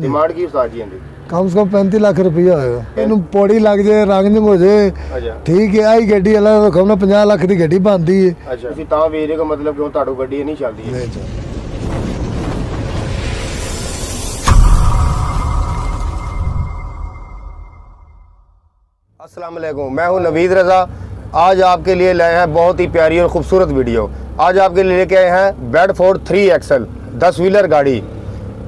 Demand की उस्ताद जी इनकी कम से कम 35 लाख रुपया होएगा। ਇਹਨੂੰ ਪੌੜੀ ਲੱਗ ਜੇ ਰੰਗ ਹੋ ਜੇ ਠੀਕ ਹੈ। ਆਈ ਗੱਡੀ ਵਾਲਾ ਰਕਮ ਨਾ 50 ਲੱਖ ਦੀ ਗੱਡੀ ਬਣਦੀ ਹੈ। ਅੱਛਾ ਤੁਸੀਂ ਤਾਂ ਵੇਚ ਰਹੇ ਹੋ ਮਤਲਬ ਕਿ ਤੁਹਾਡੀ ਗੱਡੀ ਨਹੀਂ ਚੱਲਦੀ ਹੈ। नहीं चल अस्सलाम वालेकुम, मैं हूं नवीद रज़ा। आज आपके लिए लाए हैं बहुत ही प्यारी और खूबसूरत वीडियो। आज आपके लिए लेके आए हैं बेडफोर्ड 3XL 10 व्हीलर गाड़ी।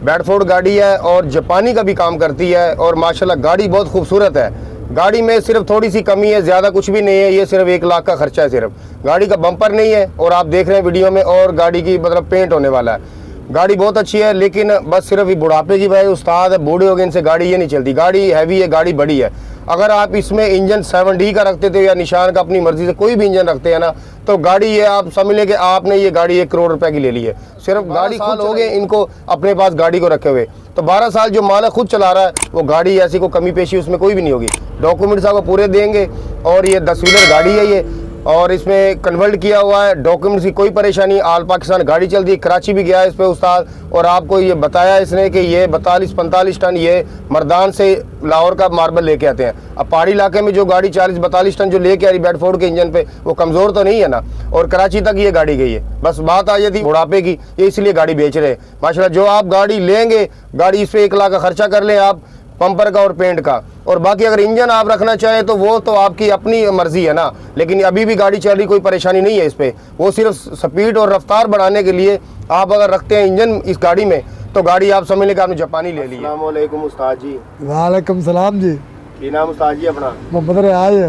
बेडफोर्ड गाड़ी है और जापानी का भी काम करती है और माशाल्लाह गाड़ी बहुत खूबसूरत है। गाड़ी में सिर्फ थोड़ी सी कमी है, ज़्यादा कुछ भी नहीं है। ये सिर्फ 1 लाख का खर्चा है। सिर्फ गाड़ी का बम्पर नहीं है और आप देख रहे हैं वीडियो में, और गाड़ी की मतलब पेंट होने वाला है। गाड़ी बहुत अच्छी है, लेकिन बस सिर्फ ये बुढ़ापे की वजह उस्ताद है, बूढ़े हो गए, इनसे गाड़ी ये नहीं चलती। गाड़ी हैवी है, गाड़ी बड़ी है। अगर आप इसमें इंजन 7D का रखते थे या निशान का, अपनी मर्जी से कोई भी इंजन रखते हैं ना, तो गाड़ी ये आप समझ लें कि आपने ये गाड़ी 1 करोड़ रुपए की ले ली है। सिर्फ गाड़ी खुद हो गए इनको अपने पास गाड़ी को रखे हुए। तो 12 साल जो मालिक खुद चला रहा है, वो गाड़ी ऐसी कोई कमी पेशी उसमें कोई भी नहीं होगी। डॉक्यूमेंट्स आपको पूरे देंगे और ये 10 व्हीलर गाड़ी है ये, और इसमें कन्वर्ट किया हुआ है। डॉक्यूमेंट्स की कोई परेशानी, आल पाकिस्तान गाड़ी चलती है। कराची भी गया है इस पे उस्ताद, और आपको ये बताया इसने कि ये 42-45 टन ये मर्दान से लाहौर का मार्बल लेके आते हैं। अब पहाड़ी इलाके में जो गाड़ी 40-42 टन जो लेके आ रही बेडफोर्ड के इंजन पे, वो कमज़ोर तो नहीं है ना। और कराची तक ये गाड़ी गई है। बस बात आ जाती बुढ़ापे की, ये इसलिए गाड़ी बेच रहे हैं। माशाल्लाह जो आप गाड़ी लेंगे, गाड़ी इस पर 1 लाख का खर्चा कर लें आप, पंपर का और पेंट का, और बाकी अगर इंजन आप रखना चाहें तो वो तो आपकी अपनी मर्जी है ना। लेकिन अभी भी गाड़ी चल रही, कोई परेशानी नहीं है इस पर। वो सिर्फ स्पीड और रफ्तार बढ़ाने के लिए आप अगर रखते हैं इंजन इस गाड़ी में, तो गाड़ी आप समझ लें कि आपने जापानी ले ली। अस्सलाम वालेकुम उस्ताद जी। वालेकुम सलाम जी। की नाम उस्ताद जी अपना? मोहम्मद रियाज।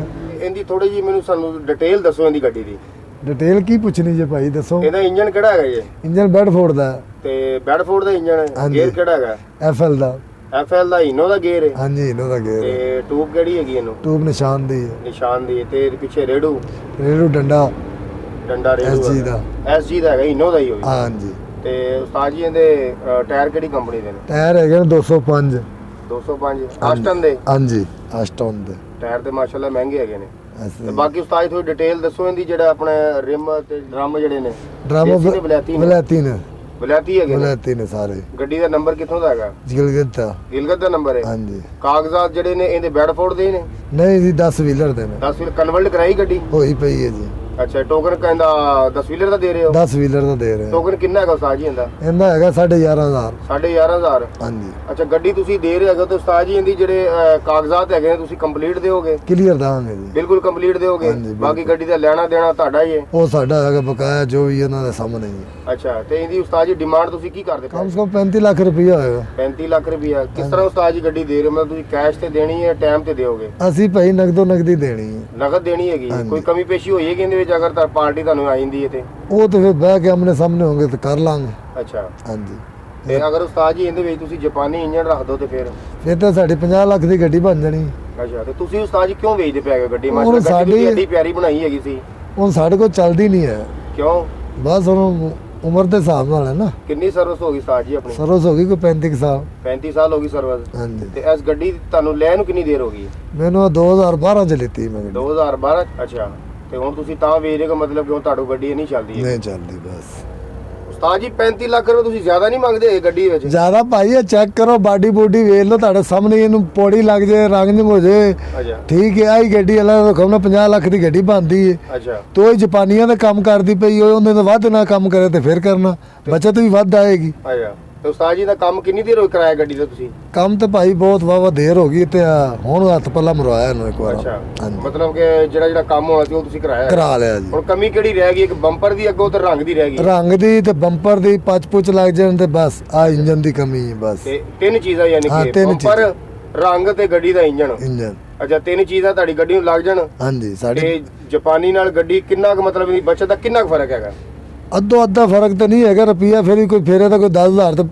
इनकी थोड़ी जी मैनू सानू डिटेल दसो इनकी गाड़ी दी। डिटेल की पूछनी जी भाई दसो। ਇਹਦਾ इंजन ਕਿਹੜਾ ਹੈਗਾ ਜੀ? इंजन बेडफोर्ड ਦਾ ਤੇ ਬੈਡਫੋਰਡ ਦਾ ਇੰਜਨ ਹੈ। ਹਾਂਜੀ। ਗੇਅਰ ਕਿਹੜਾ ਹੈਗਾ? FL ਦਾ। FL ਦਾ ਇਨੋ ਦਾ ਗੇਅਰ ਹੈ। ਹਾਂਜੀ ਇਨੋ ਦਾ ਗੇਅਰ ਤੇ ਟੂਬ ਕਿਹੜੀ ਹੈਗੀ ਇਹਨੂੰ? ਟੂਬ ਨਿਸ਼ਾਨ ਦੀ ਹੈ। ਨਿਸ਼ਾਨ ਦੀ। ਤੇ ਪਿੱਛੇ ਰੇੜੂ ਡੰਡਾ ਰੇੜੂ SG ਦਾ। SG ਦਾ ਹੈਗਾ, ਇਨੋ ਦਾ ਹੀ ਹੋਵੇ। ਹਾਂਜੀ। ਤੇ ਉਸਤਾਦ ਜੀ ਇਹਦੇ ਟਾਇਰ ਕਿਹੜੀ ਕੰਪਨੀ ਦੇ ਨੇ? ਟਾਇਰ ਹੈਗੇ ਨੇ 205 205 ਆਸਟਨ ਦੇ। ਹਾਂਜੀ ਆਸਟਨ ਦੇ ਟਾਇਰ ਤੇ ਮਾਸ਼ਾਅੱਲਾ ਮਹਿੰਗੇ ਹੈਗੇ ਨੇ। ਐਸੇ ਤੇ ਬਾਕੀ ਉਸਤਾਦ ਜੀ ਥੋੜੀ ਡਿਟੇਲ ਦੱਸੋ ਇਹਦੀ, ਜਿਹੜਾ ਆਪਣੇ ਰਿਮ ਤੇ ਡਰਮ ਜਿਹੜੇ ਨੇ ਡਰਾਮਾ ਦੇਸੀ ਨੇ ਬਲੈਤੀ ਨੇ? ਵਲੈਤੀ ਹੈਗੇ ਨੇ। ਵਲੈਤੀ ਨੇ ਸਾਰੇ। ਗੱਡੀ ਦਾ ਨੰਬਰ ਕਿੱਥੋਂ ਦਾ ਹੈਗਾ? ਗਿਲਗਿਤ ਦਾ। ਗਿਲਗਤ ਦਾ ਨੰਬਰ ਹੈ। ਹਾਂਜੀ। ਕਾਗਜ਼ਾਤ ਜਿਹੜੇ ਨੇ ਇਹਦੇ ਬੈਡਫੋਰਡ ਦੇ ਨੇ? ਨਹੀਂ ਜੀ 10 ਵੀਲਰ ਦੇ ਨੇ। 10 ਵੀਲਰ ਕਨਵਰਟ ਕਰਾਈ ਗੱਡੀ? ਹੋਈ ਪਈ ਹੈ ਜੀ। ਅੱਛਾ ਟੋਕਨ ਕਹਿੰਦਾ 10 ਵੀਲਰ ਦਾ ਦੇ ਰਹੇ ਹੋ? 10 ਵੀਲਰ ਦਾ ਦੇ ਰਹੇ ਹਾਂ। ਟੋਕਨ ਕਿੰਨਾ ਹੈਗਾ ਉਸਤਾਦ ਜੀ ਇਹਦਾ? ਇਹਦਾ ਹੈਗਾ 11,500। 11,500। ਹਾਂਜੀ। ਅੱਛਾ ਗੱਡੀ ਤੁਸੀਂ ਦੇ ਰਹੇ ਹੋ ਤਾਂ ਉਸਤਾਦ ਜੀ ਇਹਦੀ ਜਿਹੜੇ ਕਾਗਜ਼ਾਤ ਹੈਗੇ ਨੇ ਤੁਸੀਂ ਕੰਪਲੀਟ ਦਿਓਗੇ? ਕਲੀਅਰ ਦਾਂਗੇ ਜੀ। ਬਿਲਕੁਲ ਕੰਪਲੀਟ ਦਿਓਗੇ? ਹਾਂਜੀ, ਬਿਲਕੁਲ। ਬਾਕੀ ਗੱਡੀ ਦਾ ਲੈਣਾ ਦੇਣਾ ਤੁਹਾਡਾ ਹੀ ਹੈ? ਉਹ ਸਾਡਾ ਹੈਗਾ ਬਕਾਇਆ, ਜੋ ਵੀ ਇਹਨਾਂ ਦੇ ਸਾਹਮਣੇ ਹੀ। ਅੱਛਾ ਤੇ ਇਹਦੀ ਉਸਤਾਦ ਜੀ ਡਿਮਾਂਡ ਤੁਸੀਂ ਕੀ ਕਰਦੇ? ਕਮ ਸੇ ਕਮ 35 ਲੱਖ ਰੁਪਇਆ ਹੋਏਗਾ। 35 ਲੱਖ ਰੁਪਇਆ। ਕਿਸ ਤਰ੍ਹਾਂ ਉਸਤਾਦ ਜੀ ਗੱਡੀ ਦੇ ਰਹੇ ਹੋ? ਮਤਲਬ ਤੁਸੀਂ ਕੈਸ਼ ਤੇ ਦੇਣੀ ਹੈ, ਟਾਈਮ ਤੇ ਦਿਓਗੇ? ਅਸੀਂ ਭਾਈ ਨਗਦੋ ਨਗਦੀ ਦੇਣੀ ਹੈ। ਨਗਦ ਦੇਣੀ ਹੈਗੀ? ਹਾਂਜੀ। ਕੋਈ ਕਮੀ ਪੇਸ਼ੀ ਹੋਈ ਹੈ ਕਿ ਇਹਦੇ ਵਿੱਚ ਅਗਰ ਤਾਂ ਪਾਰਟੀ ਤੁਹਾਨੂੰ ਆ ਜਾਂਦੀ ਹੈ ਤੇ? ਉਹ ਤੇ ਫਿਰ ਬਹਿ ਕੇ ਆਮਨੇ ਸਾਹਮਣੇ ਹੋਣਗੇ ਤੇ ਕਰ ਲਾਂਗੇ। ਅੱਛਾ ਹਾਂਜੀ। ਤੇ ਅਗਰ ਉਸਤਾਦ ਜੀ ਇਹਦੇ ਵਿੱਚ ਤੁਸੀਂ ਜਾਪਾਨੀ ਇੰਜਨ ਰੱਖ ਦੋ ਤੇ ਫਿਰ ਤਾਂ ਸਾਡੀ 50 ਲੱਖ ਦੀ ਗੱਡੀ ਬਣ ਜਾਣੀ। ਅੱਛਾ ਤੇ ਤੁਸੀਂ ਉਸਤਾਦ ਜੀ ਕਿਉਂ ਵੇਚਦੇ ਪਏ ਹੋ ਗੱਡੀ? ਹੁਣ ਮਾਸ਼ਾਅੱਲਾ ਗੱਡੀ ਸਾਡੀ- ਤੁਸੀਂ ਐਡੀ ਪਿਆਰੀ ਬਣਾਈ ਹੈਗੀ ਸੀ। ਹੁਣ ਸਾਡੇ ਕੋਲ ਚੱਲਦੀ ਨਹੀਂ ਹੈ। ਕਿਉਂ? ਬਸ ਹੁਣ ਉਮਰ ਦੇ ਹਿਸਾਬ ਨਾਲ ਹੈ ਨਾ। ਕਿੰਨੀ ਸਰਵਿਸ ਹੋ ਗਈ ਉਸਤਾਦ ਜੀ ਆਪਣੀ? ਸਰਵਿਸ ਹੋ ਗਈ ਕੋਈ 35 ਸਾਲ। 35 ਸਾਲ ਹੋ ਗਈ ਸਰਵਿਸ। ਹਾਂਜੀ। ਤੇ ਇਸ ਗੱਡੀ ਤੁਹਾਨੂੰ ਲੈਣ ਨੂੰ ਕਿੰਨੀ ਦੇਰ ਹੋ ਗਈ? ਮੈਨੂੰ 2012 ਚ ਲਿੱਤੀ ਮੈਂ ਗੱਡੀ। 2012। ਅੱਛਾ ਤੇ ਹੁਣ ਤੁਸੀਂ ਤਾਂ ਵੇਚ ਰਹੇ ਹੋ ਮਤਲਬ ਕਿ ਹੁਣ ਤੁਹਾਡੀ ਗੱਡੀ ਨਹੀਂ ਚੱਲਦੀ ਹੈ? ਨਹੀਂ ਚੱਲਦੀ ਬਸ। ਉਸਤਾਦ ਜੀ 35 ਲੱਖ ਰੁਪਏ ਤੁਸੀਂ ਜ਼ਿਆਦਾ ਨਹੀਂ ਮੰਗਦੇ ਇਹ ਗੱਡੀ ਵਿੱਚ? ਜਿਆਦਾ ਭਾਈ ਇਹ ਚੈੱਕ ਕਰੋ, ਬਾਡੀ ਬੂਡੀ ਵੇਖ ਲਓ ਤੁਹਾਡੇ ਸਾਹਮਣੇ। ਇਹਨੂੰ ਪੌੜੀ ਲੱਗ ਜੇ ਰੰਗ ਹੋ ਜੇ ਅੱਛਾ ਠੀਕ ਹੈ। ਆਈ ਗੱਡੀ ਵਾਲਾ ਰਕਮ ਨਾ 50 ਲੱਖ ਦੀ ਗੱਡੀ ਬਣਦੀ ਹੈ। ਅੱਛਾ ਤੋ ਇਹ ਜਾਪਾਨੀਆਂ ਦਾ ਕੰਮ ਕਰਦੀ ਪਈ ਹੋਏ, ਉਹਨੇ ਤਾਂ ਵੱਧ ਨਾ ਕੰਮ ਕਰੇ ਤੇ ਫਿਰ ਕਰਨਾ ਬਚਤ ਵੀ ਵੱਧ ਆਏਗੀ। ਅੱਛਾ ਤੇ ਉਸਤਾਦ ਜੀ ਦਾ ਕੰਮ ਕਿੰਨੀ ਦੇਰ ਹੋ ਗਈ ਕਰਾਇਆ ਗੱਡੀ ਦਾ ਤੁਸੀਂ? ਕੰਮ ਤੇ ਭਾਈ ਬਹੁਤ ਵਾਵਾ ਦੇਰ ਹੋ ਗਈ ਤੇ ਹੁਣ ਹੱਥ ਪੱਲਾ ਮਰਵਾਇਆ ਇਹਨੂੰ ਇੱਕ ਵਾਰ। ਅੱਛਾ ਹਾਂਜੀ। ਮਤਲਬ ਕਿ ਜਿਹੜਾ ਕੰਮ ਹੋਣਾ ਸੀ ਉਹ ਤੁਸੀਂ ਕਰਾਇਆ? ਕਰਾ ਲਿਆ ਜੀ। ਹੁਣ ਕਮੀ ਕਿਹੜੀ ਰਹਿ ਗਈ? ਇੱਕ ਬੰਪਰ ਦੀ ਅੱਗੋਂ ਤੇ ਰੰਗ ਦੀ ਰਹਿ ਗਈ? ਰੰਗ ਦੀ ਤੇ ਬੰਪਰ ਦੀ ਪੁੱਛ ਲੱਗ ਜਾਣ ਤੇ ਬਸ ਆ ਇੰਜਨ ਦੀ ਕਮੀ ਹੈ ਬਸ। ਤੇ 3 ਚੀਜ਼ਾਂ ਯਾਨੀ ਹਾਂ, ਕਿ 3 ਬੰਪਰ, ਰੰਗ ਤੇ ਗੱਡੀ ਦਾ ਇੰਜਨ। ਇੰਜਨ ਅੱਛਾ 3 ਚੀਜ਼ਾਂ ਤੁਹਾਡੀ ਗੱਡੀ ਨੂੰ ਲੱਗ ਜਾਣ। ਹਾਂਜੀ। ਸਾਡੇ ਤੇ ਜਾਪਾਨੀ ਨਾਲ ਗੱਡੀ ਕਿੰਨਾ ਕੁ ਮਤਲਬ ਇਹਦੀ ਬਚਤ ਦਾ ਕਿੰਨਾ ਕੁ ਫਰਕ ਹੈਗਾ? ਅੱਧੋ ਅੱਧਾ ਫਰਕ ਤਾਂ ਨਹੀਂ ਹੈਗਾ ਰੁਪਈਆ, ਫਿਰ ਵੀ ਕੋਈ ਫੇਰੇ ਤਾਂ ਕੋਈ 10,000 ਤਾਂ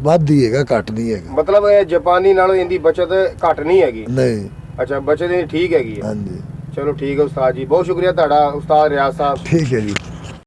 ਵੱਧ ਹੀ ਹੈਗਾ, ਘੱਟ ਨਹੀਂ ਹੈਗਾ। ਮਤਲਬ ਇਹ ਜਾਪਾਨੀ ਨਾਲੋਂ ਇਹਦੀ ਬਚਤ ਘੱਟ ਨਹੀਂ ਹੈਗੀ? ਨਹੀਂ। ਅੱਛਾ ਬਚਤ ਇਹਦੀ ਠੀਕ ਹੈਗੀ ਹੈ। ਹਾਂਜੀ। ਚਲੋ ਠੀਕ ਹੈ ਉਸਤਾਦ ਜੀ, ਬਹੁਤ ਸ਼ੁਕਰੀਆ ਤੁਹਾਡਾ ਉਸਤਾਦ ਰਿਆਜ਼ ਸਾਹਿਬ। ਠੀਕ ਹੈ ਜੀ।